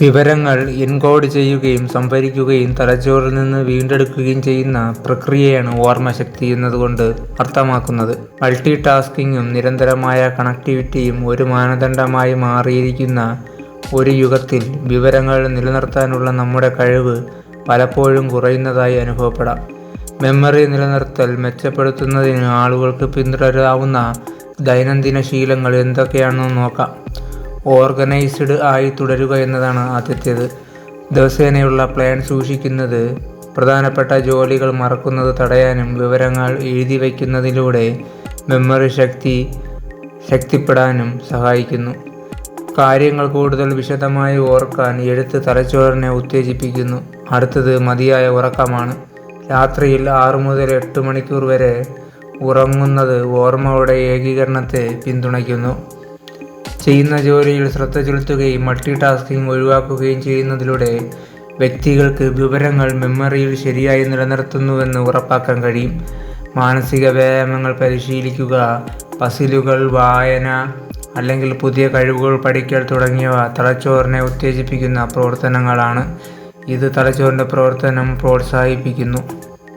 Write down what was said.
വിവരങ്ങൾ എൻകോഡ് ചെയ്യുകയും സംഭരിക്കുകയും തലച്ചോറിൽ നിന്ന് വീണ്ടെടുക്കുകയും ചെയ്യുന്ന പ്രക്രിയയാണ് ഓർമ്മശക്തി എന്നതുകൊണ്ട് അർത്ഥമാക്കുന്നത്. മൾട്ടി ടാസ്കിങ്ങും നിരന്തരമായ കണക്ടിവിറ്റിയും ഒരു മാനദണ്ഡമായി മാറിയിരിക്കുന്ന ഒരു യുഗത്തിൽ വിവരങ്ങൾ നിലനിർത്താനുള്ള നമ്മുടെ കഴിവ് പലപ്പോഴും കുറയുന്നതായി അനുഭവപ്പെടാം. മെമ്മറി നിലനിർത്തൽ മെച്ചപ്പെടുത്തുന്നതിന് ആളുകൾക്ക് പിന്തുടരാവുന്ന ദൈനംദിന ശീലങ്ങൾ എന്തൊക്കെയാണെന്ന് നോക്കാം. ഓർഗനൈസ്ഡ് ആയി തുടരുക എന്നതാണ് ആദ്യത്തേത്. ദിവസേനയുള്ള പ്ലാൻ സൂക്ഷിക്കുന്നത് പ്രധാനപ്പെട്ട ജോലികൾ മറക്കുന്നത് തടയാനും വിവരങ്ങൾ എഴുതി വയ്ക്കുന്നതിലൂടെ മെമ്മറി ശക്തിപ്പെടാനും സഹായിക്കുന്നു. കാര്യങ്ങൾ കൂടുതൽ വിശദമായി ഓർക്കാൻ എഴുത്ത് തലച്ചോറിനെ ഉത്തേജിപ്പിക്കുന്നു. അടുത്തത് മതിയായ ഉറക്കമാണ്. രാത്രിയിൽ 6 മുതൽ 8 മണിക്കൂർ വരെ ഉറങ്ങുന്നത് ഓർമ്മയുടെ ഏകീകരണത്തെ പിന്തുണയ്ക്കുന്നു. ചെയ്യുന്ന ജോലിയിൽ ശ്രദ്ധ ചെലുത്തുകയും മൾട്ടി ടാസ്കിംഗ് ഒഴിവാക്കുകയും ചെയ്യുന്നതിലൂടെ വ്യക്തികൾക്ക് വിവരങ്ങൾ മെമ്മറിയിൽ ശരിയായി നിലനിർത്തുന്നുവെന്ന് ഉറപ്പാക്കാൻ കഴിയും. മാനസിക വ്യായാമങ്ങൾ പരിശീലിക്കുക, പസിലുകൾ, വായന അല്ലെങ്കിൽ പുതിയ കഴിവുകൾ പഠിക്കൽ തുടങ്ങിയവ തലച്ചോറിനെ ഉത്തേജിപ്പിക്കുന്ന പ്രവർത്തനങ്ങളാണ്. ഇത് തലച്ചോറിൻ്റെ പ്രവർത്തനം പ്രോത്സാഹിപ്പിക്കുന്നു.